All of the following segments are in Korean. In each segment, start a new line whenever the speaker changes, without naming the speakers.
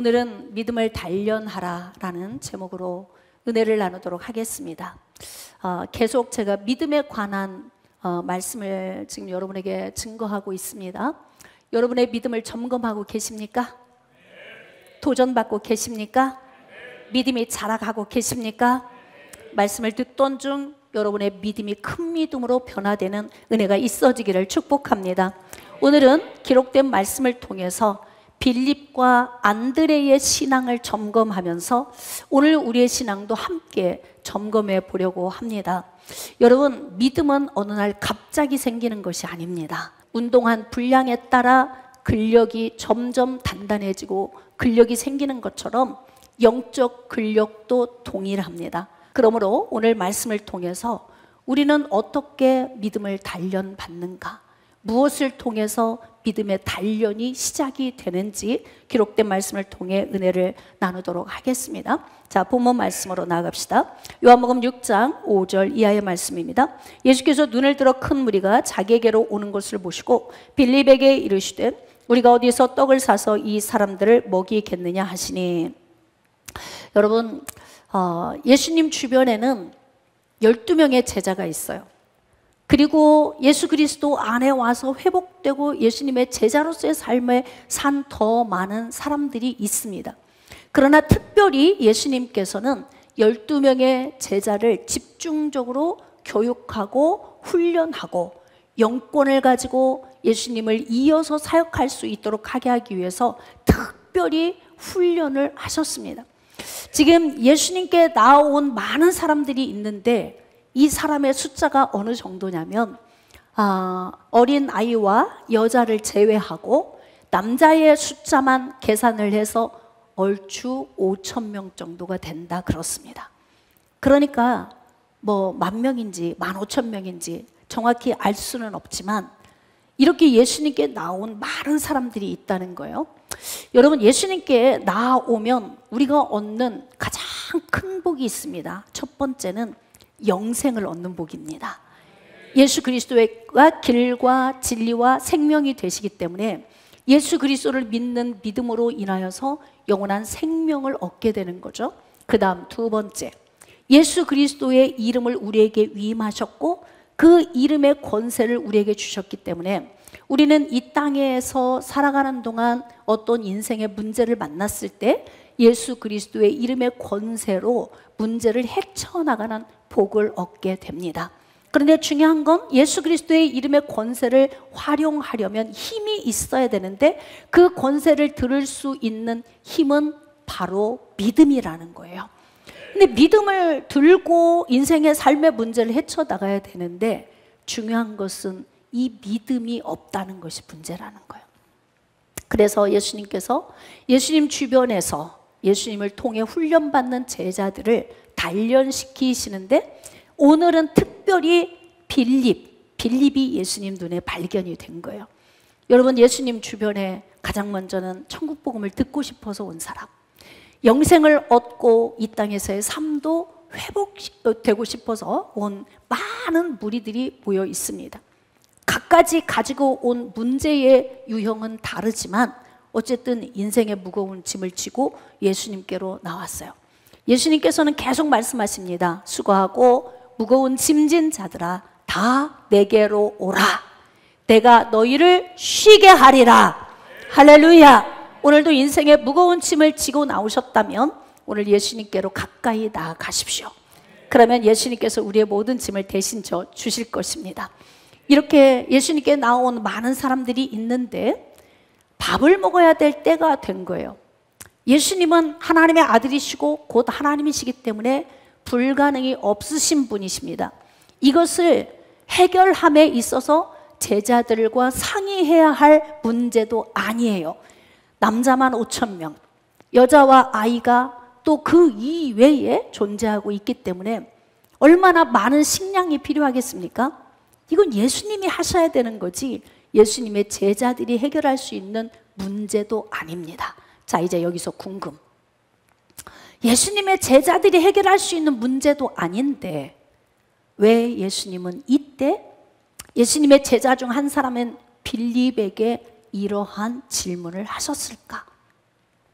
오늘은 믿음을 단련하라라는 제목으로 은혜를 나누도록 하겠습니다. 계속 제가 믿음에 관한 말씀을 지금 여러분에게 증거하고 있습니다. 여러분의 믿음을 점검하고 계십니까? 도전받고 계십니까? 믿음이 자라가고 계십니까? 말씀을 듣던 중 여러분의 믿음이 큰 믿음으로 변화되는 은혜가 있어지기를 축복합니다. 오늘은 기록된 말씀을 통해서 빌립과 안드레의 신앙을 점검하면서 오늘 우리의 신앙도 함께 점검해 보려고 합니다. 여러분, 믿음은 어느 날 갑자기 생기는 것이 아닙니다. 운동한 분량에 따라 근력이 점점 단단해지고 근력이 생기는 것처럼 영적 근력도 동일합니다. 그러므로 오늘 말씀을 통해서 우리는 어떻게 믿음을 단련받는가, 무엇을 통해서 믿음의 단련이 시작이 되는지 기록된 말씀을 통해 은혜를 나누도록 하겠습니다. 자, 본문 말씀으로 나아갑시다. 요한복음 6장 5절 이하의 말씀입니다. 예수께서 눈을 들어 큰 무리가 자기에게로 오는 것을 보시고 빌립에게 이르시되 우리가 어디서 떡을 사서 이 사람들을 먹이겠느냐 하시니. 여러분, 예수님 주변에는 12명의 제자가 있어요. 그리고 예수 그리스도 안에 와서 회복되고 예수님의 제자로서의 삶에 산 더 많은 사람들이 있습니다. 그러나 특별히 예수님께서는 12명의 제자를 집중적으로 교육하고 훈련하고 영권을 가지고 예수님을 이어서 사역할 수 있도록 하게 하기 위해서 특별히 훈련을 하셨습니다. 지금 예수님께 나온 많은 사람들이 있는데 이 사람의 숫자가 어느 정도냐면 어린 아이와 여자를 제외하고 남자의 숫자만 계산을 해서 얼추 5,000명 정도가 된다 그렇습니다. 그러니까 뭐 10,000명인지 15,000명인지 정확히 알 수는 없지만 이렇게 예수님께 나온 많은 사람들이 있다는 거예요. 여러분, 예수님께 나오면 우리가 얻는 가장 큰 복이 있습니다. 첫 번째는 영생을 얻는 복입니다. 예수 그리스도가 길과 진리와 생명이 되시기 때문에 예수 그리스도를 믿는 믿음으로 인하여서 영원한 생명을 얻게 되는 거죠. 그 다음 두 번째, 예수 그리스도의 이름을 우리에게 위임하셨고 그 이름의 권세를 우리에게 주셨기 때문에 우리는 이 땅에서 살아가는 동안 어떤 인생의 문제를 만났을 때 예수 그리스도의 이름의 권세로 문제를 헤쳐나가는 복을 얻게 됩니다. 그런데 중요한 건 예수 그리스도의 이름의 권세를 활용하려면 힘이 있어야 되는데 그 권세를 들을 수 있는 힘은 바로 믿음이라는 거예요. 근데 믿음을 들고 인생의 삶의 문제를 헤쳐나가야 되는데 중요한 것은 이 믿음이 없다는 것이 문제라는 거예요. 그래서 예수님께서 예수님 주변에서 예수님을 통해 훈련받는 제자들을 단련시키시는데 오늘은 특별히 빌립이 예수님 눈에 발견이 된 거예요. 여러분, 예수님 주변에 가장 먼저는 천국 복음을 듣고 싶어서 온 사람, 영생을 얻고 이 땅에서의 삶도 회복되고 싶어서 온 많은 무리들이 모여 있습니다. 각가지 가지고 온 문제의 유형은 다르지만 어쨌든 인생의 무거운 짐을 지고 예수님께로 나왔어요. 예수님께서는 계속 말씀하십니다. 수고하고 무거운 짐진 자들아 다 내게로 오라. 내가 너희를 쉬게 하리라. 할렐루야. 오늘도 인생의 무거운 짐을 지고 나오셨다면 오늘 예수님께로 가까이 나아가십시오. 그러면 예수님께서 우리의 모든 짐을 대신 져 주실 것입니다. 이렇게 예수님께 나온 많은 사람들이 있는데 밥을 먹어야 될 때가 된 거예요. 예수님은 하나님의 아들이시고 곧 하나님이시기 때문에 불가능이 없으신 분이십니다. 이것을 해결함에 있어서 제자들과 상의해야 할 문제도 아니에요. 남자만 5,000명, 여자와 아이가 또 그 이외에 존재하고 있기 때문에 얼마나 많은 식량이 필요하겠습니까? 이건 예수님이 하셔야 되는 거지 예수님의 제자들이 해결할 수 있는 문제도 아닙니다. 자, 이제 여기서 궁금. 예수님의 제자들이 해결할 수 있는 문제도 아닌데 왜 예수님은 이때 예수님의 제자 중 한 사람인 빌립에게 이러한 질문을 하셨을까?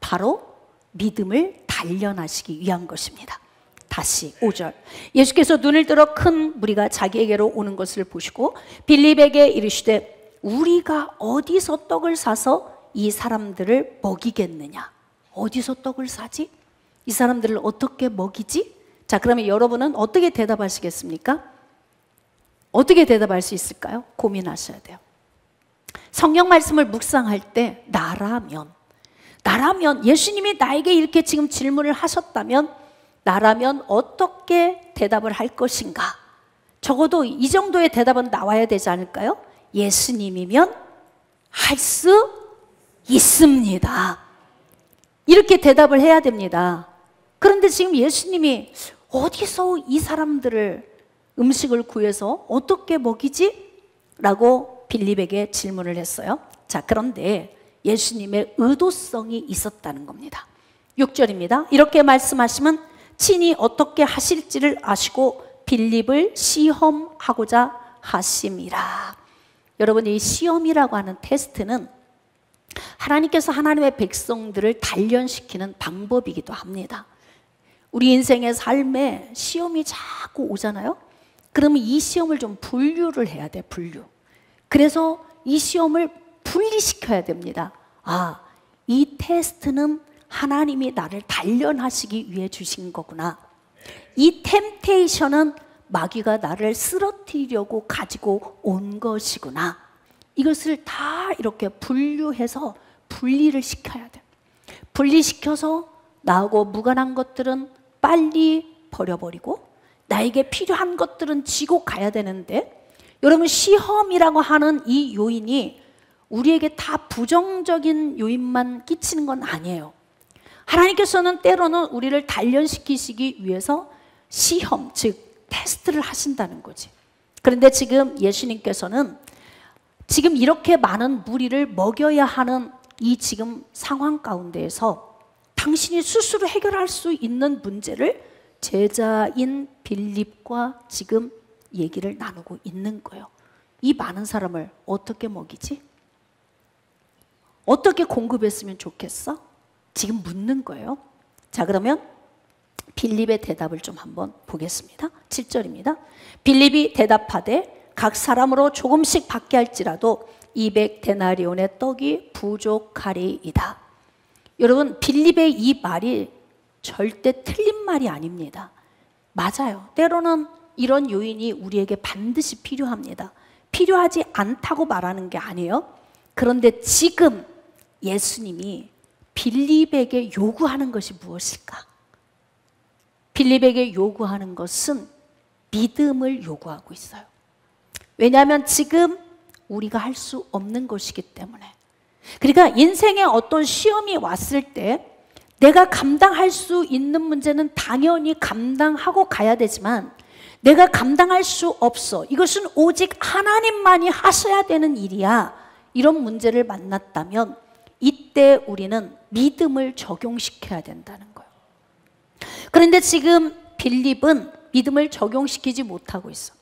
바로 믿음을 단련하시기 위한 것입니다. 다시 5절. 예수께서 눈을 들어 큰 무리가 자기에게로 오는 것을 보시고 빌립에게 이르시되 우리가 어디서 떡을 사서 이 사람들을 먹이겠느냐? 어디서 떡을 사지? 이 사람들을 어떻게 먹이지? 자, 그러면 여러분은 어떻게 대답하시겠습니까? 어떻게 대답할 수 있을까요? 고민하셔야 돼요. 성경 말씀을 묵상할 때 나라면 예수님이 나에게 이렇게 지금 질문을 하셨다면 나라면 어떻게 대답을 할 것인가? 적어도 이 정도의 대답은 나와야 되지 않을까요? 예수님이면 할 수 있습니다. 이렇게 대답을 해야 됩니다. 그런데 지금 예수님이 어디서 이 사람들을 음식을 구해서 어떻게 먹이지? 라고 빌립에게 질문을 했어요. 자, 그런데 예수님의 의도성이 있었다는 겁니다. 6절입니다. 이렇게 말씀하시면 친히 어떻게 하실지를 아시고 빌립을 시험하고자 하심이라. 여러분, 이 시험이라고 하는 테스트는 하나님께서 하나님의 백성들을 단련시키는 방법이기도 합니다. 우리 인생의 삶에 시험이 자꾸 오잖아요. 그러면 이 시험을 좀 분류를 해야 돼, 분류. 그래서 이 시험을 분리시켜야 됩니다. 아, 이 테스트는 하나님이 나를 단련하시기 위해 주신 거구나. 이 템테이션은 마귀가 나를 쓰러뜨리려고 가지고 온 것이구나. 이것을 다 이렇게 분류해서 분리를 시켜야 돼. 분리시켜서 나하고 무관한 것들은 빨리 버려버리고 나에게 필요한 것들은 지고 가야 되는데, 여러분, 시험이라고 하는 이 요인이 우리에게 다 부정적인 요인만 끼치는 건 아니에요. 하나님께서는 때로는 우리를 단련시키시기 위해서 시험, 즉 테스트를 하신다는 거지. 그런데 지금 예수님께서는 지금 이렇게 많은 무리를 먹여야 하는 이 지금 상황 가운데에서 당신이 스스로 해결할 수 있는 문제를 제자인 빌립과 지금 얘기를 나누고 있는 거예요. 이 많은 사람을 어떻게 먹이지? 어떻게 공급했으면 좋겠어? 지금 묻는 거예요. 자, 그러면 빌립의 대답을 좀 한번 보겠습니다. 7절입니다. 빌립이 대답하되 각 사람으로 조금씩 받게 할지라도 200데나리온의 떡이 부족하리이다. 여러분, 빌립의 이 말이 절대 틀린 말이 아닙니다. 맞아요. 때로는 이런 요인이 우리에게 반드시 필요합니다. 필요하지 않다고 말하는 게 아니에요. 그런데 지금 예수님이 빌립에게 요구하는 것이 무엇일까? 빌립에게 요구하는 것은 믿음을 요구하고 있어요. 왜냐하면 지금 우리가 할 수 없는 것이기 때문에. 그러니까 인생에 어떤 시험이 왔을 때 내가 감당할 수 있는 문제는 당연히 감당하고 가야 되지만, 내가 감당할 수 없어, 이것은 오직 하나님만이 하셔야 되는 일이야, 이런 문제를 만났다면 이때 우리는 믿음을 적용시켜야 된다는 거예요. 그런데 지금 빌립은 믿음을 적용시키지 못하고 있어.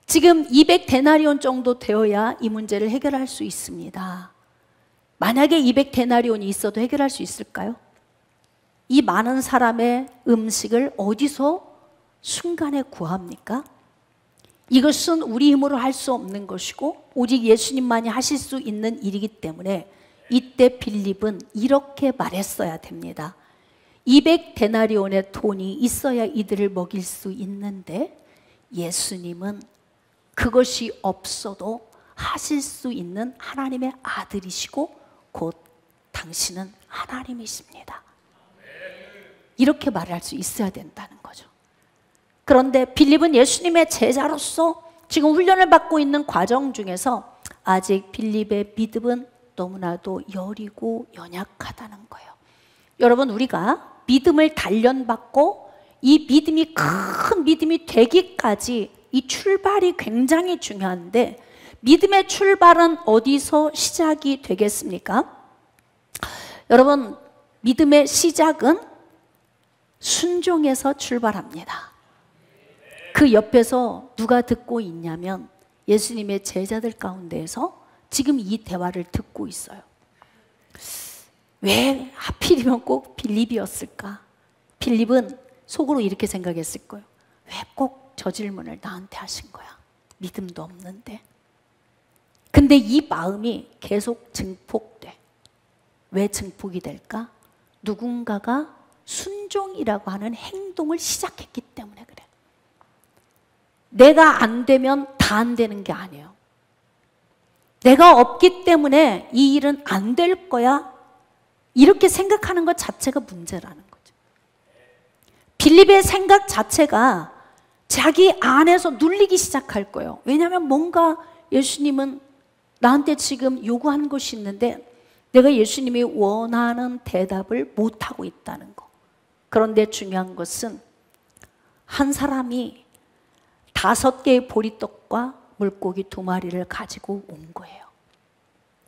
지금 200데나리온 정도 되어야 이 문제를 해결할 수 있습니다. 만약에 200데나리온이 있어도 해결할 수 있을까요? 이 많은 사람의 음식을 어디서 순간에 구합니까? 이것은 우리 힘으로 할 수 없는 것이고 오직 예수님만이 하실 수 있는 일이기 때문에 이때 빌립은 이렇게 말했어야 됩니다. 200데나리온의 돈이 있어야 이들을 먹일 수 있는데 예수님은 그것이 없어도 하실 수 있는 하나님의 아들이시고 곧 당신은 하나님이십니다. 이렇게 말할 수 있어야 된다는 거죠. 그런데 빌립은 예수님의 제자로서 지금 훈련을 받고 있는 과정 중에서 아직 빌립의 믿음은 너무나도 여리고 연약하다는 거예요. 여러분, 우리가 믿음을 단련받고 이 믿음이 큰 믿음이 되기까지 이 출발이 굉장히 중요한데, 믿음의 출발은 어디서 시작이 되겠습니까? 여러분, 믿음의 시작은 순종에서 출발합니다. 그 옆에서 누가 듣고 있냐면 예수님의 제자들 가운데에서 지금 이 대화를 듣고 있어요. 왜 하필이면 꼭 빌립이었을까? 빌립은 속으로 이렇게 생각했을 거예요. 왜 꼭 저 질문을 나한테 하신 거야? 믿음도 없는데. 근데 이 마음이 계속 증폭돼. 왜 증폭이 될까? 누군가가 순종이라고 하는 행동을 시작했기 때문에 그래. 내가 안 되면 다 안 되는 게 아니에요. 내가 없기 때문에 이 일은 안 될 거야. 이렇게 생각하는 것 자체가 문제라는 거죠. 빌립의 생각 자체가 자기 안에서 눌리기 시작할 거예요. 왜냐하면 뭔가 예수님은 나한테 지금 요구한 것이 있는데 내가 예수님이 원하는 대답을 못하고 있다는 거. 그런데 중요한 것은 한 사람이 5개의 보리떡과 물고기 2마리를 가지고 온 거예요.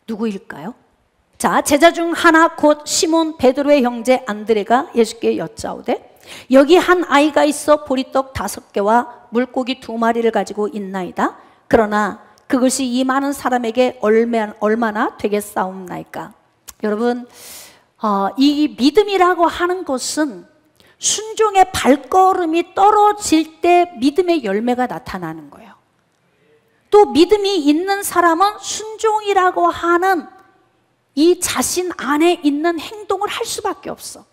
누구일까요? 자, 제자 중 하나 곧 시몬 베드로의 형제 안드레가 예수께 여짜오되 여기 한 아이가 있어 보리떡 5개와 물고기 2마리를 가지고 있나이다. 그러나 그것이 이 많은 사람에게 얼마나 되겠사옵나이까? 여러분, 이 믿음이라고 하는 것은 순종의 발걸음이 떨어질 때 믿음의 열매가 나타나는 거예요. 또 믿음이 있는 사람은 순종이라고 하는 이 자신 안에 있는 행동을 할 수밖에 없어.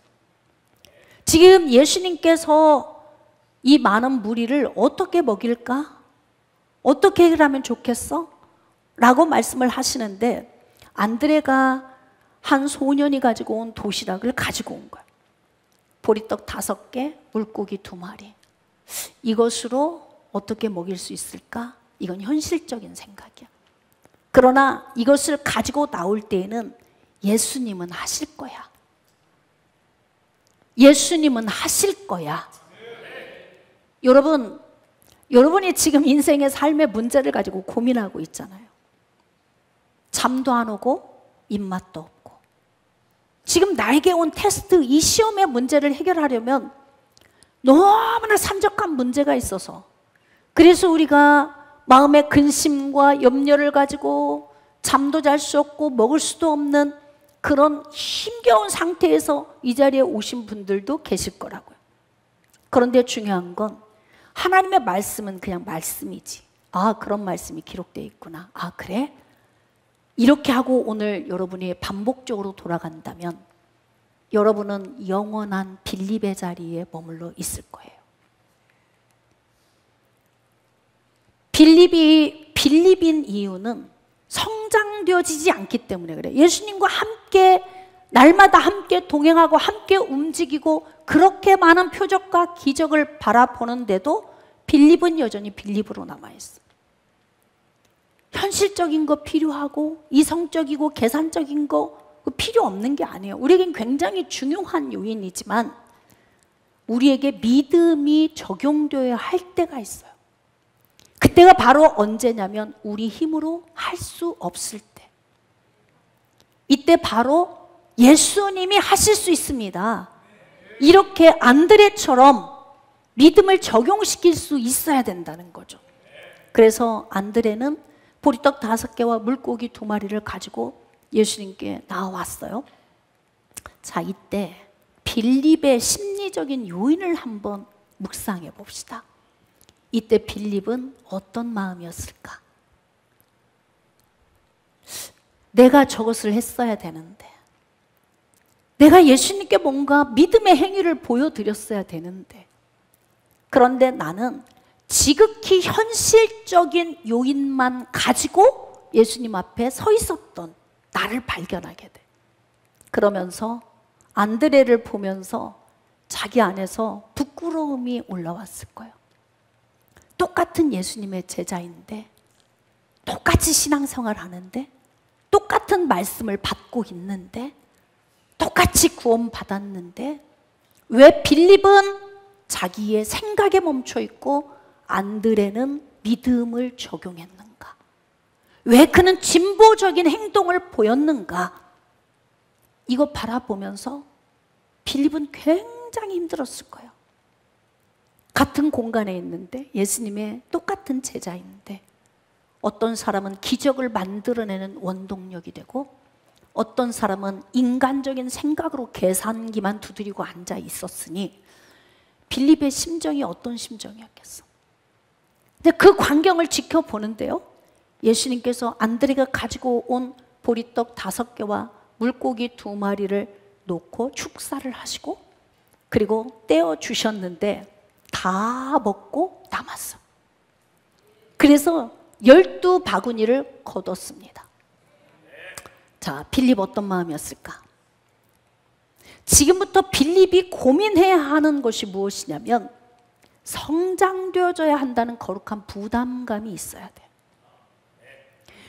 지금 예수님께서 이 많은 무리를 어떻게 먹일까? 어떻게 하면 좋겠어? 라고 말씀을 하시는데 안드레가 한 소년이 가지고 온 도시락을 가지고 온 거예요. 보리떡 5개, 물고기 2마리. 이것으로 어떻게 먹일 수 있을까? 이건 현실적인 생각이야. 그러나 이것을 가지고 나올 때에는 예수님은 하실 거야. 예수님은 하실 거야. 여러분이 지금 인생의 삶의 문제를 가지고 고민하고 있잖아요. 잠도 안 오고 입맛도 없고. 지금 나에게 온 테스트, 이 시험의 문제를 해결하려면 너무나 산적한 문제가 있어서 그래서 우리가 마음의 근심과 염려를 가지고 잠도 잘 수 없고 먹을 수도 없는 그런 힘겨운 상태에서 이 자리에 오신 분들도 계실 거라고요. 그런데 중요한 건 하나님의 말씀은 그냥 말씀이지. 아, 그런 말씀이 기록되어 있구나. 아, 그래? 이렇게 하고 오늘 여러분이 반복적으로 돌아간다면 여러분은 영원한 빌립의 자리에 머물러 있을 거예요. 빌립인 이유는 성장되어지지 않기 때문에 그래요. 예수님과 함께 날마다 함께 동행하고 함께 움직이고 그렇게 많은 표적과 기적을 바라보는데도 빌립은 여전히 빌립으로 남아있어요. 현실적인 거 필요하고 이성적이고 계산적인 거 필요 없는 게 아니에요. 우리에겐 굉장히 중요한 요인이지만 우리에게 믿음이 적용되어야 할 때가 있어요. 그때가 바로 언제냐면 우리 힘으로 할 수 없을 때. 이때 바로 예수님이 하실 수 있습니다. 이렇게 안드레처럼 믿음을 적용시킬 수 있어야 된다는 거죠. 그래서 안드레는 보리떡 5개와 물고기 2마리를 가지고 예수님께 나왔어요. 자, 이때 빌립의 심리적인 요인을 한번 묵상해 봅시다. 이때 빌립은 어떤 마음이었을까? 내가 저것을 했어야 되는데, 내가 예수님께 뭔가 믿음의 행위를 보여드렸어야 되는데, 그런데 나는 지극히 현실적인 요인만 가지고 예수님 앞에 서 있었던 나를 발견하게 돼. 그러면서 안드레를 보면서 자기 안에서 부끄러움이 올라왔을 거예요. 똑같은 예수님의 제자인데, 똑같이 신앙생활 하는데, 똑같은 말씀을 받고 있는데, 똑같이 구원 받았는데 왜 빌립은 자기의 생각에 멈춰 있고 안드레는 믿음을 적용했는가? 왜 그는 진보적인 행동을 보였는가? 이거 바라보면서 빌립은 굉장히 힘들었을 거예요. 같은 공간에 있는데 예수님의 똑같은 제자인데 어떤 사람은 기적을 만들어내는 원동력이 되고 어떤 사람은 인간적인 생각으로 계산기만 두드리고 앉아 있었으니 빌립의 심정이 어떤 심정이었겠어? 근데 그 광경을 지켜보는데요, 예수님께서 안드레가 가지고 온 보리떡 5개와 물고기 2마리를 놓고 축사를 하시고 그리고 떼어 주셨는데 다 먹고 남았어. 그래서 12바구니를 거뒀습니다. 자, 빌립 어떤 마음이었을까? 지금부터 빌립이 고민해야 하는 것이 무엇이냐면 성장되어져야 한다는 거룩한 부담감이 있어야 돼.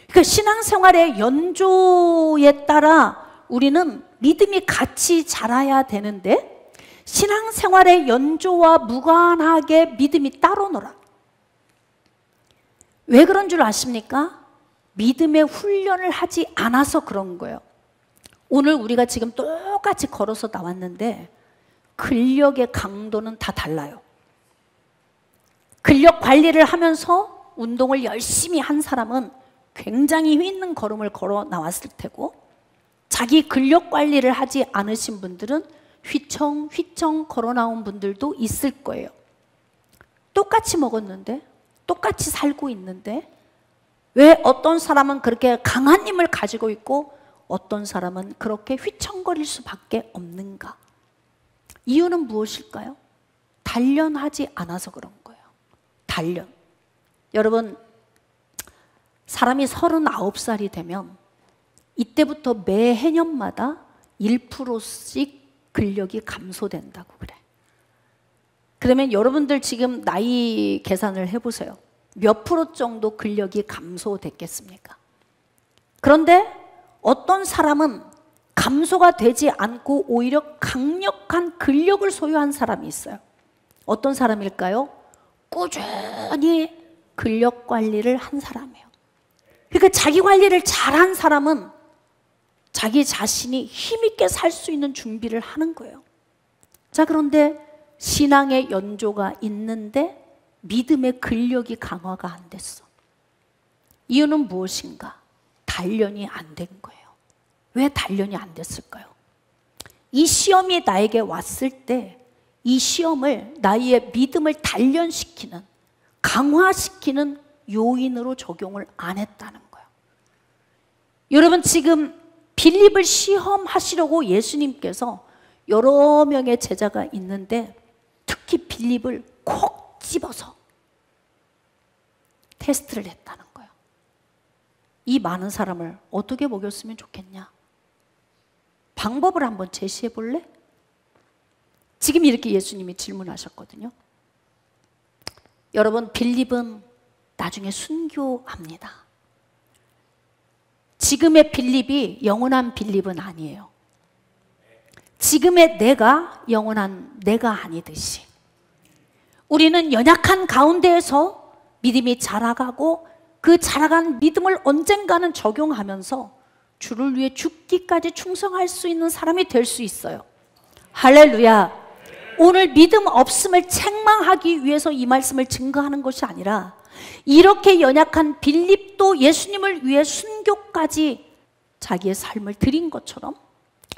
그러니까 신앙생활의 연조에 따라 우리는 믿음이 같이 자라야 되는데 신앙생활의 연조와 무관하게 믿음이 따로 놀아. 왜 그런 줄 아십니까? 믿음의 훈련을 하지 않아서 그런 거예요. 오늘 우리가 지금 똑같이 걸어서 나왔는데 근력의 강도는 다 달라요. 근력 관리를 하면서 운동을 열심히 한 사람은 굉장히 힘 있는 걸음을 걸어 나왔을 테고, 자기 근력 관리를 하지 않으신 분들은 휘청휘청 걸어 나온 분들도 있을 거예요. 똑같이 먹었는데, 똑같이 살고 있는데 왜 어떤 사람은 그렇게 강한 힘을 가지고 있고 어떤 사람은 그렇게 휘청거릴 수밖에 없는가? 이유는 무엇일까요? 단련하지 않아서 그런 거예요. 단련. 여러분, 사람이 39살이 되면 이때부터 매해년마다 1%씩 근력이 감소된다고 그래. 그러면 여러분들 지금 나이 계산을 해보세요. 몇 프로 정도 근력이 감소됐겠습니까? 그런데 어떤 사람은 감소가 되지 않고 오히려 강력한 근력을 소유한 사람이 있어요. 어떤 사람일까요? 꾸준히 근력 관리를 한 사람이에요. 그러니까 자기 관리를 잘한 사람은 자기 자신이 힘있게 살 수 있는 준비를 하는 거예요. 자, 그런데 신앙의 연조가 있는데 믿음의 근력이 강화가 안 됐어. 이유는 무엇인가? 단련이 안 된 거예요. 왜 단련이 안 됐을까요? 이 시험이 나에게 왔을 때 이 시험을 나의 믿음을 단련시키는, 강화시키는 요인으로 적용을 안 했다는 거예요. 여러분, 지금 빌립을 시험하시려고 예수님께서 여러 명의 제자가 있는데 특히 빌립을 콕 집어서 테스트를 했다는 거예요. 이 많은 사람을 어떻게 먹였으면 좋겠냐? 방법을 한번 제시해 볼래? 지금 이렇게 예수님이 질문하셨거든요. 여러분, 빌립은 나중에 순교합니다. 지금의 빌립이 영원한 빌립은 아니에요. 지금의 내가 영원한 내가 아니듯이 우리는 연약한 가운데에서 믿음이 자라가고 그 자라간 믿음을 언젠가는 적용하면서 주를 위해 죽기까지 충성할 수 있는 사람이 될 수 있어요. 할렐루야. 오늘 믿음 없음을 책망하기 위해서 이 말씀을 증거하는 것이 아니라 이렇게 연약한 빌립도 예수님을 위해 순교까지 자기의 삶을 드린 것처럼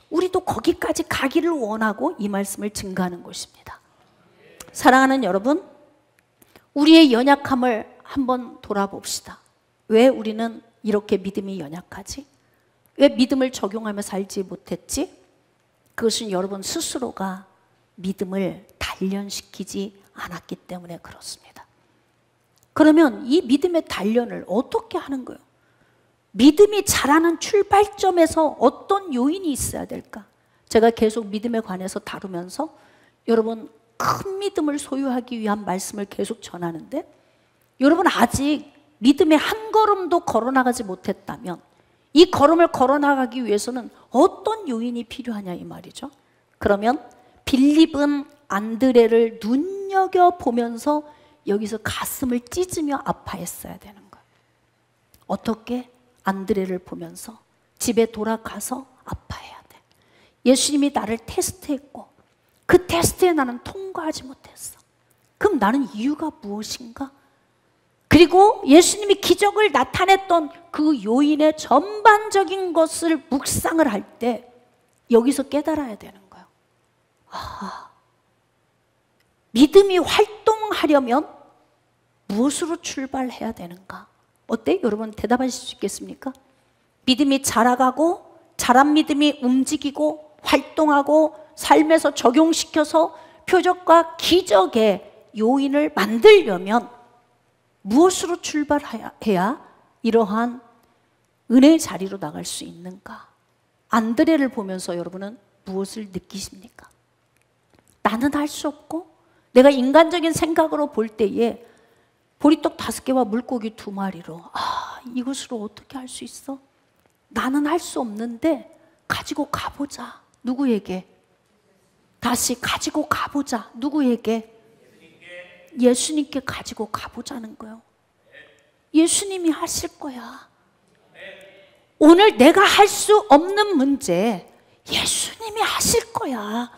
우리도 거기까지 가기를 원하고 이 말씀을 증거하는 것입니다. 사랑하는 여러분, 우리의 연약함을 한번 돌아봅시다. 왜 우리는 이렇게 믿음이 연약하지? 왜 믿음을 적용하며 살지 못했지? 그것은 여러분 스스로가 믿음을 단련시키지 않았기 때문에 그렇습니다. 그러면 이 믿음의 단련을 어떻게 하는 거예요? 믿음이 자라는 출발점에서 어떤 요인이 있어야 될까? 제가 계속 믿음에 관해서 다루면서 여러분 큰 믿음을 소유하기 위한 말씀을 계속 전하는데, 여러분 아직 믿음의 한 걸음도 걸어나가지 못했다면 이 걸음을 걸어나가기 위해서는 어떤 요인이 필요하냐 이 말이죠. 그러면 빌립은 안드레를 눈여겨보면서 여기서 가슴을 찢으며 아파했어야 되는 거예요. 어떻게? 안드레를 보면서 집에 돌아가서 아파해야 돼. 예수님이 나를 테스트했고 그 테스트에 나는 통과하지 못했어. 그럼 나는 이유가 무엇인가? 그리고 예수님이 기적을 나타냈던 그 요인의 전반적인 것을 묵상을 할 때 여기서 깨달아야 되는 거예요. 아, 믿음이 활동하려면 무엇으로 출발해야 되는가? 어때? 여러분 대답하실 수 있겠습니까? 믿음이 자라가고 자란 믿음이 움직이고 활동하고 삶에서 적용시켜서 표적과 기적의 요인을 만들려면 무엇으로 출발해야 이러한 은혜의 자리로 나갈 수 있는가? 안드레를 보면서 여러분은 무엇을 느끼십니까? 나는 할 수 없고 내가 인간적인 생각으로 볼 때에 보리떡 5개와 물고기 2마리로 이것으로 어떻게 할 수 있어? 나는 할 수 없는데 가지고 가보자. 누구에게? 다시 가지고 가보자. 누구에게? 예수님께 가지고 가보자는 거예요. 예수님이 하실 거야. 오늘 내가 할 수 없는 문제 예수님이 하실 거야.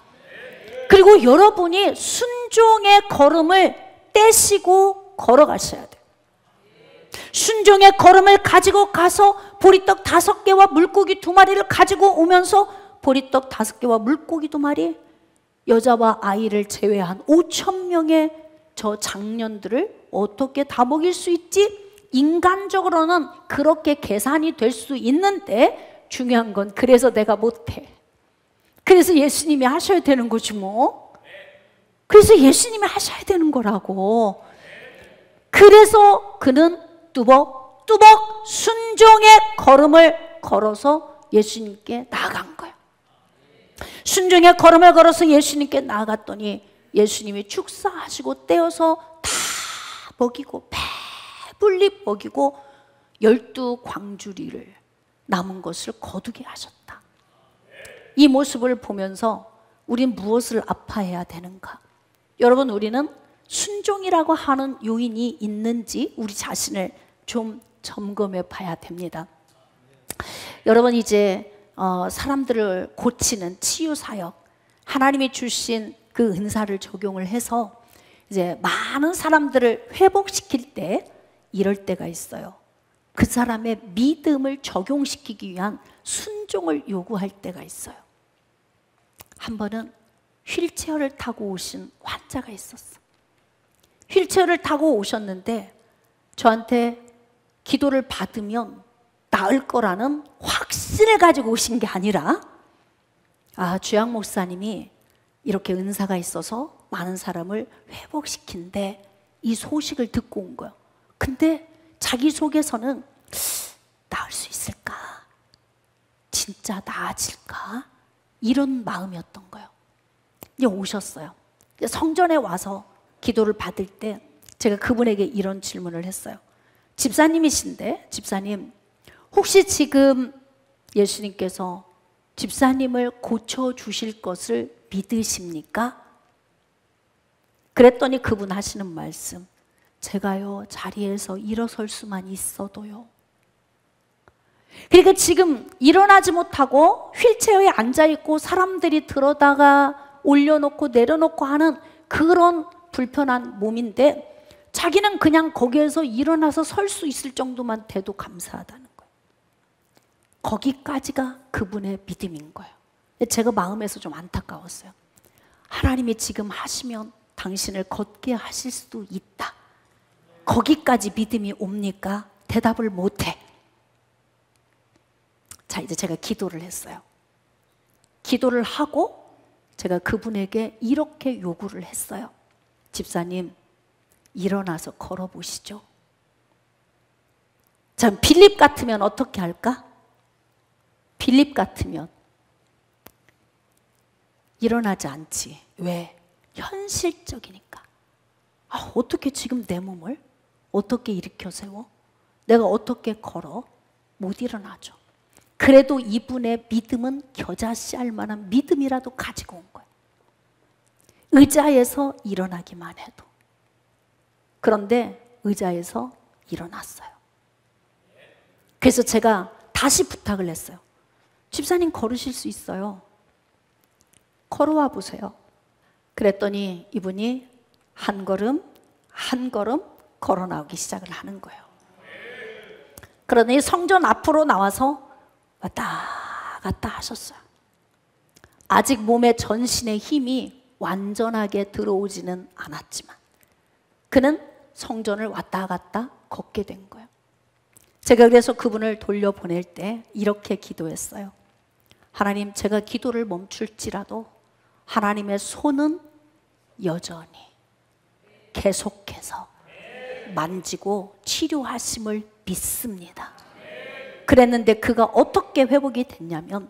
그리고 여러분이 순종의 걸음을 떼시고 걸어가셔야 돼요. 순종의 걸음을 가지고 가서 보리떡 5개와 물고기 2마리를 가지고 오면서 보리떡 5개와 물고기 2마리, 여자와 아이를 제외한 5,000명의 저 장년들을 어떻게 다 먹일 수 있지? 인간적으로는 그렇게 계산이 될 수 있는데 중요한 건 그래서 내가 못해. 그래서 예수님이 하셔야 되는 거지 뭐. 그래서 예수님이 하셔야 되는 거라고. 그래서 그는 뚜벅뚜벅 순종의 걸음을 걸어서 예수님께 나아간 거예요. 순종의 걸음을 걸어서 예수님께 나아갔더니 예수님이 축사하시고 떼어서 다 먹이고 배불리 먹이고 12광주리를 남은 것을 거두게 하셨다. 이 모습을 보면서 우린 무엇을 아파해야 되는가? 여러분, 우리는 순종이라고 하는 요인이 있는지 우리 자신을 좀 점검해 봐야 됩니다. 여러분, 이제 사람들을 고치는 치유 사역, 하나님이 주신 그 은사를 적용을 해서 이제 많은 사람들을 회복시킬 때 이럴 때가 있어요. 그 사람의 믿음을 적용시키기 위한 순종을 요구할 때가 있어요. 한 번은 휠체어를 타고 오신 환자가 있었어. 휠체어를 타고 오셨는데 저한테 기도를 받으면 나을 거라는 확신을 가지고 오신 게 아니라 주양 목사님이 이렇게 은사가 있어서 많은 사람을 회복시킨대, 이 소식을 듣고 온 거예요. 근데 자기 속에서는 나을 수 있을까? 진짜 나아질까? 이런 마음이었던 거예요. 이제 오셨어요. 성전에 와서 기도를 받을 때 제가 그분에게 이런 질문을 했어요. 집사님이신데, 집사님, 혹시 지금 예수님께서 집사님을 고쳐주실 것을 믿으십니까? 그랬더니 그분 하시는 말씀, 제가요 자리에서 일어설 수만 있어도요. 그러니까 지금 일어나지 못하고 휠체어에 앉아있고 사람들이 들어다가 올려놓고 내려놓고 하는 그런 불편한 몸인데 자기는 그냥 거기에서 일어나서 설 수 있을 정도만 돼도 감사하다는 거예요. 거기까지가 그분의 믿음인 거예요. 제가 마음에서 좀 안타까웠어요. 하나님이 지금 하시면 당신을 걷게 하실 수도 있다. 거기까지 믿음이 옵니까? 대답을 못해. 자, 이제 제가 기도를 했어요. 기도를 하고 제가 그분에게 이렇게 요구를 했어요. 집사님, 일어나서 걸어보시죠. 자, 빌립 같으면 어떻게 할까? 빌립 같으면 일어나지 않지. 왜? 현실적이니까. 어떻게 지금 내 몸을 어떻게 일으켜 세워? 내가 어떻게 걸어? 못 일어나죠. 그래도 이분의 믿음은 겨자씨알 만한 믿음이라도 가지고 온 거예요. 의자에서 일어나기만 해도. 그런데 의자에서 일어났어요. 그래서 제가 다시 부탁을 했어요. 집사님 걸으실 수 있어요. 걸어와 보세요. 그랬더니 이분이 한 걸음 한 걸음 걸어 나오기 시작을 하는 거예요. 그러더니 성전 앞으로 나와서 왔다 갔다 하셨어요. 아직 몸에 전신의 힘이 완전하게 들어오지는 않았지만 그는 성전을 왔다 갔다 걷게 된 거예요. 제가 그래서 그분을 돌려보낼 때 이렇게 기도했어요. 하나님, 제가 기도를 멈출지라도 하나님의 손은 여전히 계속해서 만지고 치료하심을 믿습니다. 그랬는데 그가 어떻게 회복이 됐냐면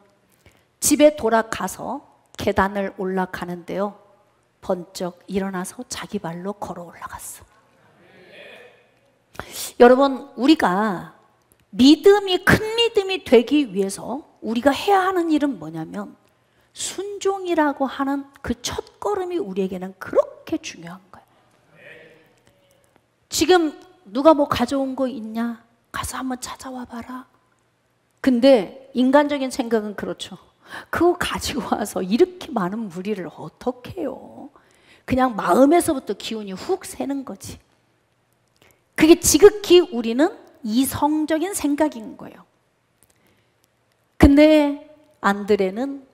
집에 돌아가서 계단을 올라가는데요, 번쩍 일어나서 자기 발로 걸어 올라갔어. 여러분, 우리가 믿음이 큰 믿음이 되기 위해서 우리가 해야 하는 일은 뭐냐면 순종이라고 하는 그 첫걸음이 우리에게는 그렇게 중요한 거예요. 지금 누가 뭐 가져온 거 있냐? 가서 한번 찾아와 봐라. 근데 인간적인 생각은 그렇죠. 그거 가지고 와서 이렇게 많은 무리를 어떻게 해요? 그냥 마음에서부터 기운이 훅 새는 거지. 그게 지극히 우리는 이성적인 생각인 거예요. 근데 안드레는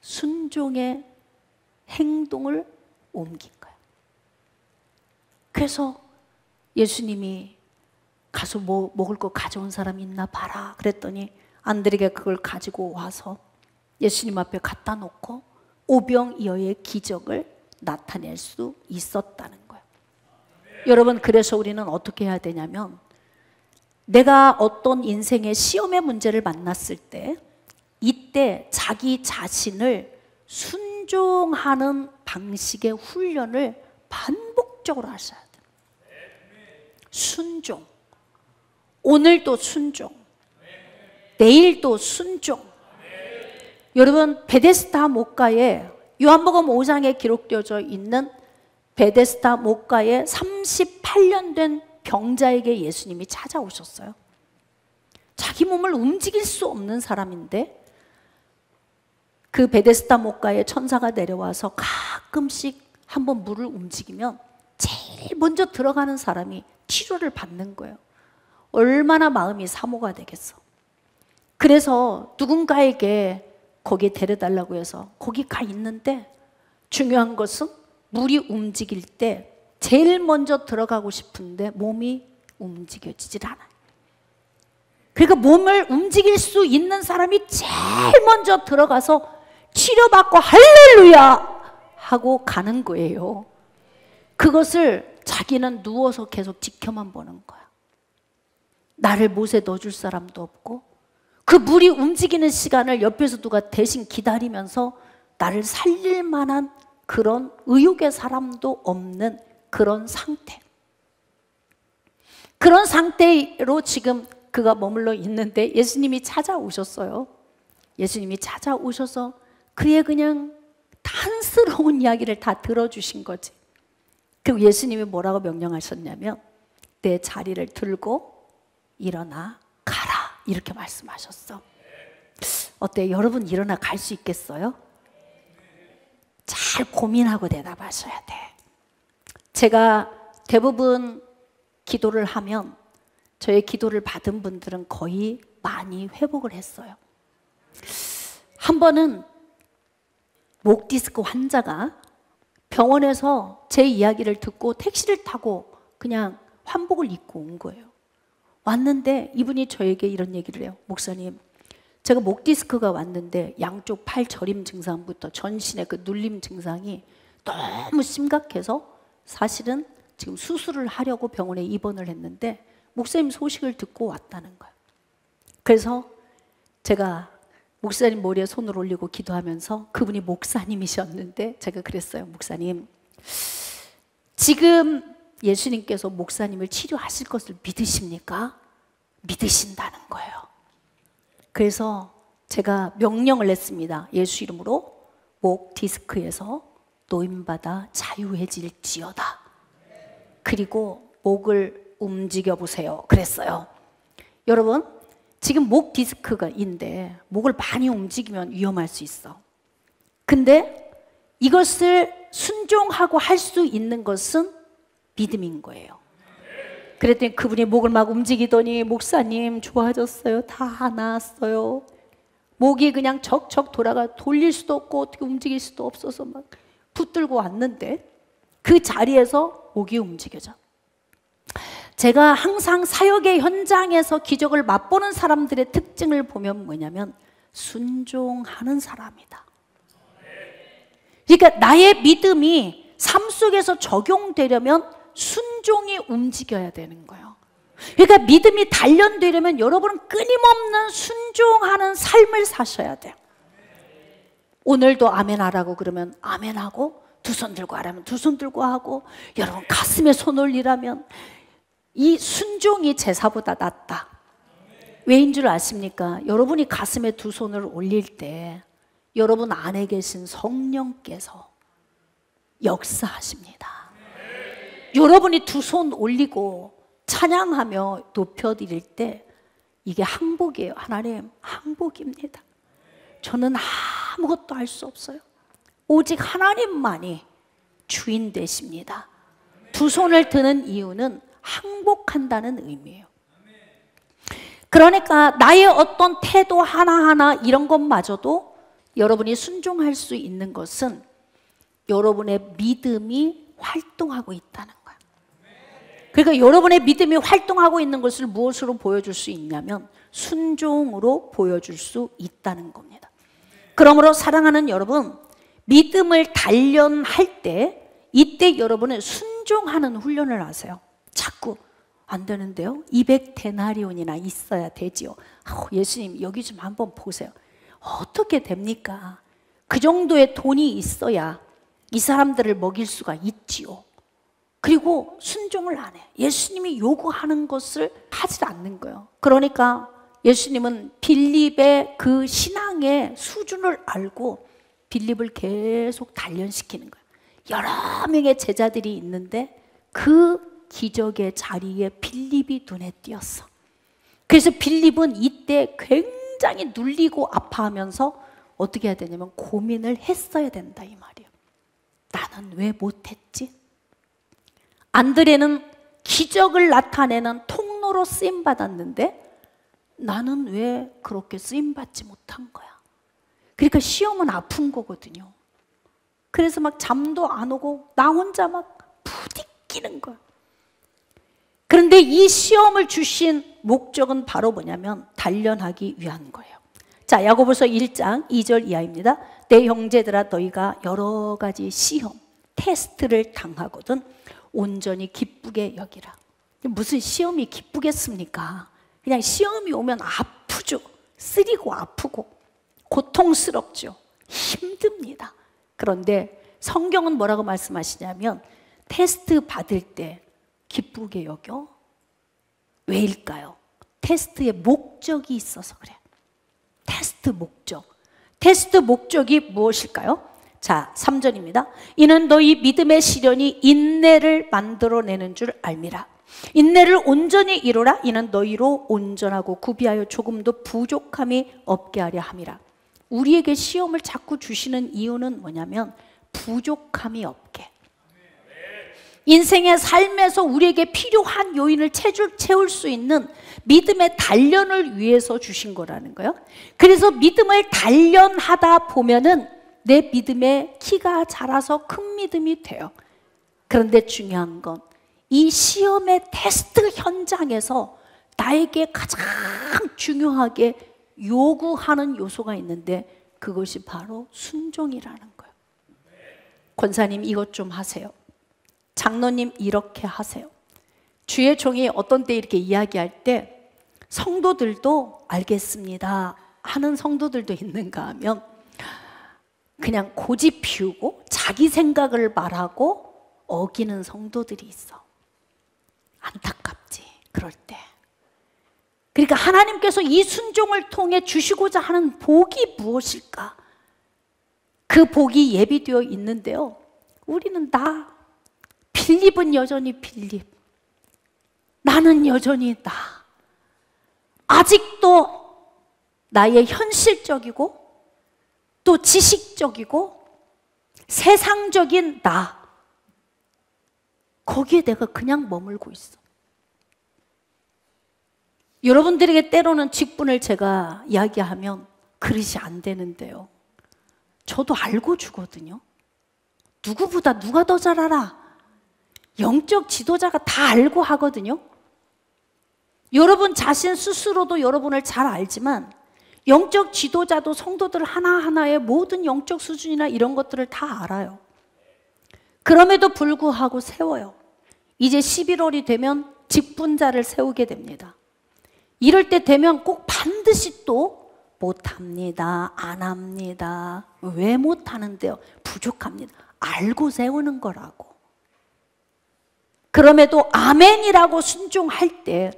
순종의 행동을 옮긴 거예요. 그래서 예수님이 가서 뭐 먹을 거 가져온 사람 있나 봐라 그랬더니 안드레가 그걸 가지고 와서 예수님 앞에 갖다 놓고 오병이어의 기적을 나타낼 수 있었다는 거예요. 여러분, 그래서 우리는 어떻게 해야 되냐면 내가 어떤 인생의 시험의 문제를 만났을 때 이때 자기 자신을 순종하는 방식의 훈련을 반복적으로 하셔야 돼요. 순종. 오늘도 순종. 내일도 순종. 여러분, 베데스다 목가에 요한복음 5장에 기록되어져 있는 베데스다 목가에 38년 된 병자에게 예수님이 찾아오셨어요. 자기 몸을 움직일 수 없는 사람인데 그 베데스다 목가에 천사가 내려와서 가끔씩 한번 물을 움직이면 제일 먼저 들어가는 사람이 치료를 받는 거예요. 얼마나 마음이 사모가 되겠어. 그래서 누군가에게 거기에 데려달라고 해서 거기 가 있는데 중요한 것은 물이 움직일 때 제일 먼저 들어가고 싶은데 몸이 움직여지질 않아요. 그러니까 몸을 움직일 수 있는 사람이 제일 먼저 들어가서 치료받고 할렐루야 하고 가는 거예요. 그것을 자기는 누워서 계속 지켜만 보는 거야. 나를 못에 넣어줄 사람도 없고 그 물이 움직이는 시간을 옆에서 누가 대신 기다리면서 나를 살릴 만한 그런 의욕의 사람도 없는 그런 상태. 그런 상태로 지금 그가 머물러 있는데 예수님이 찾아오셨어요. 예수님이 찾아오셔서 그의 그냥 단스러운 이야기를 다 들어주신 거지. 그리고 예수님이 뭐라고 명령하셨냐면 내 자리를 들고 일어나 가라 이렇게 말씀하셨어. 어때요? 여러분 일어나 갈 수 있겠어요? 잘 고민하고 대답하셔야 돼. 제가 대부분 기도를 하면 저의 기도를 받은 분들은 거의 많이 회복을 했어요. 한 번은 목 디스크 환자가 병원에서 제 이야기를 듣고 택시를 타고 그냥 환복을 입고 온 거예요. 왔는데 이분이 저에게 이런 얘기를 해요. 목사님, 제가 목 디스크가 왔는데 양쪽 팔 저림 증상부터 전신의 그 눌림 증상이 너무 심각해서 사실은 지금 수술을 하려고 병원에 입원을 했는데 목사님 소식을 듣고 왔다는 거예요. 그래서 제가 목사님 머리에 손을 올리고 기도하면서 그분이 목사님이셨는데 제가 그랬어요. 목사님, 지금 예수님께서 목사님을 치료하실 것을 믿으십니까? 믿으신다는 거예요. 그래서 제가 명령을 했습니다. 예수 이름으로 목 디스크에서 노임받아 자유해질지어다. 그리고 목을 움직여 보세요. 그랬어요. 여러분, 지금 목 디스크가 있는데 목을 많이 움직이면 위험할 수 있어. 근데 이것을 순종하고 할 수 있는 것은 믿음인 거예요. 그랬더니 그분이 목을 막 움직이더니 목사님 좋아졌어요. 다 나았어요. 목이 그냥 척척 돌릴 수도 없고 어떻게 움직일 수도 없어서 막 붙들고 왔는데 그 자리에서 목이 움직여져. 제가 항상 사역의 현장에서 기적을 맛보는 사람들의 특징을 보면 뭐냐면 순종하는 사람이다. 그러니까 나의 믿음이 삶 속에서 적용되려면 순종이 움직여야 되는 거예요. 그러니까 믿음이 단련되려면 여러분은 끊임없는 순종하는 삶을 사셔야 돼요. 오늘도 아멘 하라고 그러면 아멘 하고, 두 손 들고 하라면 두 손 들고 하고, 여러분 가슴에 손 올리라면 이 순종이 제사보다 낫다. 왜인 줄 아십니까? 여러분이 가슴에 두 손을 올릴 때 여러분 안에 계신 성령께서 역사하십니다. 여러분이 두 손 올리고 찬양하며 높여드릴 때 이게 항복이에요. 하나님, 항복입니다. 저는 아무것도 할 수 없어요. 오직 하나님만이 주인 되십니다. 두 손을 드는 이유는 항복한다는 의미예요. 그러니까 나의 어떤 태도 하나하나 이런 것마저도 여러분이 순종할 수 있는 것은 여러분의 믿음이 활동하고 있다는 거예요. 그러니까 여러분의 믿음이 활동하고 있는 것을 무엇으로 보여줄 수 있냐면 순종으로 보여줄 수 있다는 겁니다. 그러므로 사랑하는 여러분, 믿음을 단련할 때 이때 여러분은 순종하는 훈련을 하세요. 자꾸 안 되는데요? 200데나리온이나 있어야 되지요. 예수님 여기 좀 한번 보세요. 어떻게 됩니까? 그 정도의 돈이 있어야 이 사람들을 먹일 수가 있지요. 그리고 순종을 안 해. 예수님이 요구하는 것을 하지 않는 거예요. 그러니까 예수님은 빌립의 그 신앙의 수준을 알고 빌립을 계속 단련시키는 거예요. 여러 명의 제자들이 있는데 그 기적의 자리에 빌립이 눈에 띄었어. 그래서 빌립은 이때 굉장히 눌리고 아파하면서 어떻게 해야 되냐면 고민을 했어야 된다 이 말이에요. 나는 왜 못했지? 안드레는 기적을 나타내는 통로로 쓰임받았는데 나는 왜 그렇게 쓰임받지 못한 거야? 그러니까 시험은 아픈 거거든요. 그래서 막 잠도 안 오고 나 혼자 막 부딪히는 거야. 그런데 이 시험을 주신 목적은 바로 뭐냐면 단련하기 위한 거예요. 자, 야고보서 1장 2절 이하입니다. 내 형제들아 너희가 여러 가지 시험, 테스트를 당하거든 온전히 기쁘게 여기라. 무슨 시험이 기쁘겠습니까? 그냥 시험이 오면 아프죠. 쓰리고 아프고 고통스럽죠. 힘듭니다. 그런데 성경은 뭐라고 말씀하시냐면 테스트 받을 때 기쁘게 여겨. 왜일까요? 테스트의 목적이 있어서 그래. 테스트 목적. 테스트 목적이 무엇일까요? 자, 3절입니다. 이는 너희 믿음의 시련이 인내를 만들어내는 줄 알미라. 인내를 온전히 이루라. 이는 너희로 온전하고 구비하여 조금도 부족함이 없게 하려 함이라. 우리에게 시험을 자꾸 주시는 이유는 뭐냐면 부족함이 없게. 인생의 삶에서 우리에게 필요한 요인을 채울 수 있는 믿음의 단련을 위해서 주신 거라는 거예요. 그래서 믿음을 단련하다 보면은 내 믿음의 키가 자라서 큰 믿음이 돼요. 그런데 중요한 건 이 시험의 테스트 현장에서 나에게 가장 중요하게 요구하는 요소가 있는데 그것이 바로 순종이라는 거예요. 권사님 이것 좀 하세요. 장로님 이렇게 하세요. 주의 종이 어떤 때 이렇게 이야기할 때 성도들도 알겠습니다 하는 성도들도 있는가 하면 그냥 고집 피우고 자기 생각을 말하고 어기는 성도들이 있어. 안타깝지 그럴 때. 그러니까 하나님께서 이 순종을 통해 주시고자 하는 복이 무엇일까? 그 복이 예비되어 있는데요, 우리는 빌립은 여전히 빌립, 나는 여전히 나. 아직도 나의 현실적이고 또 지식적이고 세상적인 나, 거기에 내가 그냥 머물고 있어. 여러분들에게 때로는 직분을 제가 이야기하면 그릇이 안 되는데요. 저도 알고 주거든요. 누구보다 누가 더 잘 알아? 영적 지도자가 다 알고 하거든요. 여러분 자신 스스로도 여러분을 잘 알지만 영적 지도자도 성도들 하나하나의 모든 영적 수준이나 이런 것들을 다 알아요. 그럼에도 불구하고 세워요. 이제 11월이 되면 직분자를 세우게 됩니다. 이럴 때 되면 꼭 반드시 또 못합니다, 안 합니다. 왜 못하는데요? 부족합니다. 알고 세우는 거라고. 그럼에도 아멘이라고 순종할 때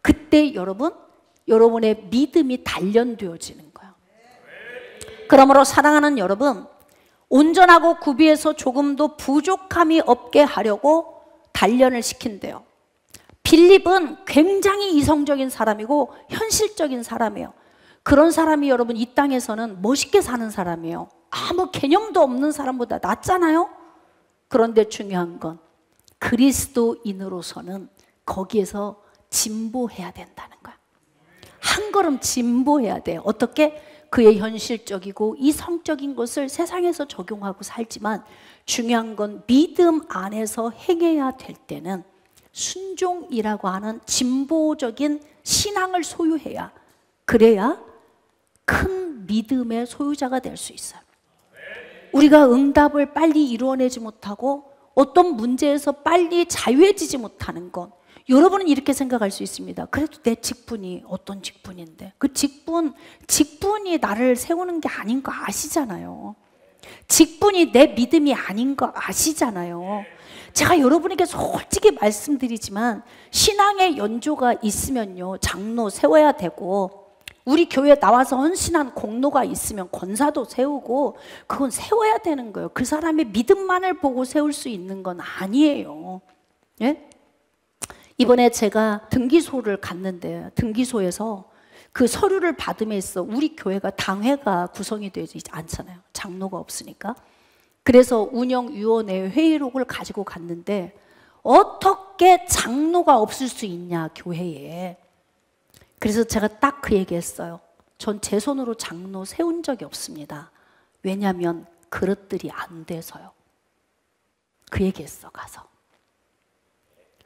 그때 여러분의 믿음이 단련되어지는 거예요. 그러므로 사랑하는 여러분, 온전하고 구비해서 조금도 부족함이 없게 하려고 단련을 시킨대요. 빌립은 굉장히 이성적인 사람이고 현실적인 사람이에요. 그런 사람이 여러분 이 땅에서는 멋있게 사는 사람이에요. 아무 개념도 없는 사람보다 낫잖아요. 그런데 중요한 건 그리스도인으로서는 거기에서 진보해야 된다는 거야. 한 걸음 진보해야 돼요. 어떻게? 그의 현실적이고 이성적인 것을 세상에서 적용하고 살지만 중요한 건 믿음 안에서 행해야 될 때는 순종이라고 하는 진보적인 신앙을 소유해야, 그래야 큰 믿음의 소유자가 될 수 있어요. 우리가 응답을 빨리 이루어내지 못하고 어떤 문제에서 빨리 자유해지지 못하는 건, 여러분은 이렇게 생각할 수 있습니다. 그래도 내 직분이 어떤 직분인데, 그 직분이 나를 세우는 게 아닌 거 아시잖아요. 직분이 내 믿음이 아닌 거 아시잖아요. 제가 여러분에게 솔직히 말씀드리지만 신앙의 연조가 있으면요, 장로 세워야 되고, 우리 교회에 나와서 헌신한 공로가 있으면 권사도 세우고, 그건 세워야 되는 거예요. 그 사람의 믿음만을 보고 세울 수 있는 건 아니에요. 예? 이번에 제가 등기소를 갔는데, 등기소에서 그 서류를 받음에서 우리 교회가 당회가 구성이 되지 않잖아요. 장로가 없으니까. 그래서 운영위원회 회의록을 가지고 갔는데, 어떻게 장로가 없을 수 있냐 교회에. 그래서 제가 딱 그 얘기했어요. 전 제 손으로 장로 세운 적이 없습니다. 왜냐하면 그릇들이 안 돼서요. 그 얘기했어. 가서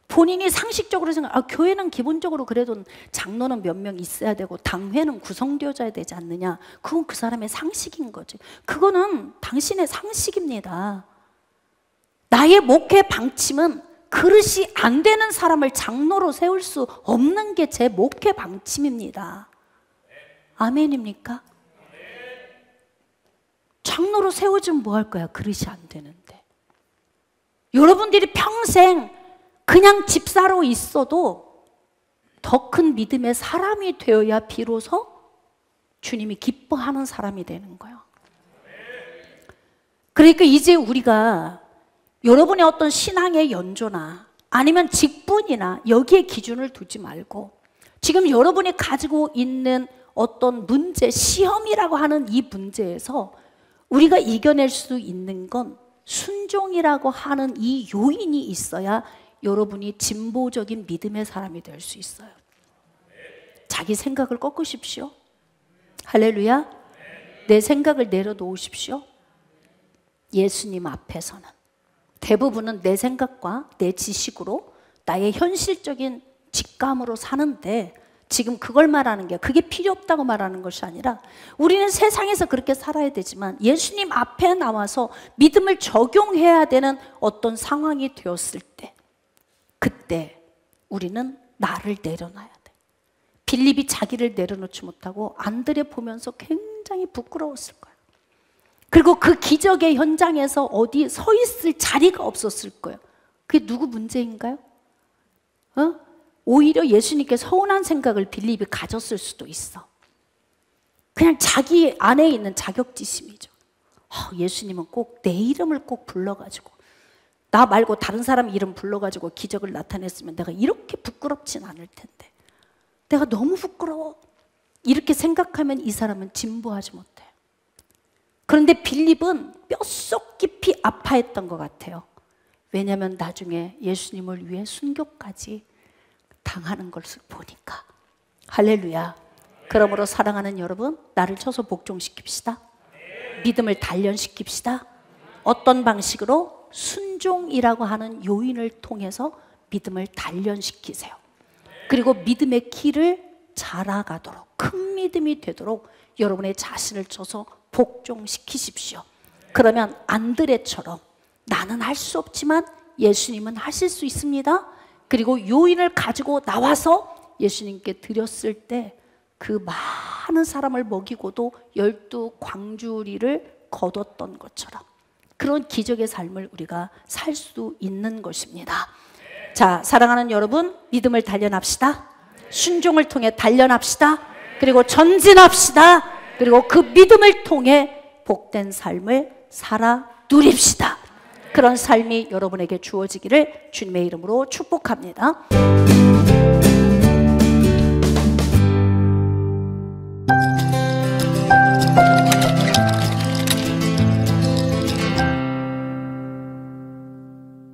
본인이 상식적으로 교회는 기본적으로 그래도 장로는 몇 명 있어야 되고 당회는 구성되어져야 되지 않느냐. 그건 그 사람의 상식인 거지. 그거는 당신의 상식입니다. 나의 목회 방침은 그릇이 안 되는 사람을 장로로 세울 수 없는 게 제 목회 방침입니다. 아멘입니까? 장로로 세워주면 뭐 할 거야? 그릇이 안 되는데. 여러분들이 평생 그냥 집사로 있어도 더 큰 믿음의 사람이 되어야 비로소 주님이 기뻐하는 사람이 되는 거예요. 그러니까 이제 우리가 여러분의 어떤 신앙의 연조나 아니면 직분이나 여기에 기준을 두지 말고, 지금 여러분이 가지고 있는 어떤 문제, 시험이라고 하는 이 문제에서 우리가 이겨낼 수 있는 건 순종이라고 하는 이 요인이 있어야 여러분이 진보적인 믿음의 사람이 될 수 있어요. 자기 생각을 꺾으십시오. 할렐루야. 내 생각을 내려놓으십시오. 예수님 앞에서는 대부분은 내 생각과 내 지식으로 나의 현실적인 직감으로 사는데, 지금 그걸 말하는 게, 그게 필요 없다고 말하는 것이 아니라, 우리는 세상에서 그렇게 살아야 되지만 예수님 앞에 나와서 믿음을 적용해야 되는 어떤 상황이 되었을 때, 그때 우리는 나를 내려놔야 돼. 빌립이 자기를 내려놓지 못하고 안드레 보면서 굉장히 부끄러웠을 거예요. 그리고 그 기적의 현장에서 어디 서 있을 자리가 없었을 거예요. 그게 누구 문제인가요? 오히려 예수님께 서운한 생각을 빌립이 가졌을 수도 있어. 그냥 자기 안에 있는 자격지심이죠. 예수님은 꼭 내 이름을 꼭 불러가지고, 나 말고 다른 사람 이름 불러가지고 기적을 나타냈으면 내가 이렇게 부끄럽진 않을 텐데, 내가 너무 부끄러워. 이렇게 생각하면 이 사람은 진보하지 못해요. 그런데 빌립은 뼛속 깊이 아파했던 것 같아요. 왜냐하면 나중에 예수님을 위해 순교까지 당하는 것을 보니까 할렐루야. 그러므로 사랑하는 여러분, 나를 쳐서 복종시킵시다. 믿음을 단련시킵시다. 어떤 방식으로? 순종이라고 하는 요인을 통해서 믿음을 단련시키세요. 그리고 믿음의 길을 자라가도록, 큰 믿음이 되도록 여러분의 자신을 쳐서 복종시키십시오. 그러면 안드레처럼 나는 할 수 없지만 예수님은 하실 수 있습니다. 그리고 요인을 가지고 나와서 예수님께 드렸을 때 그 많은 사람을 먹이고도 12 광주리를 거뒀던 것처럼 그런 기적의 삶을 우리가 살 수 있는 것입니다. 자, 사랑하는 여러분, 믿음을 단련합시다. 순종을 통해 단련합시다. 그리고 전진합시다. 그리고 그 믿음을 통해 복된 삶을 살아 누립시다. 그런 삶이 여러분에게 주어지기를 주님의 이름으로 축복합니다.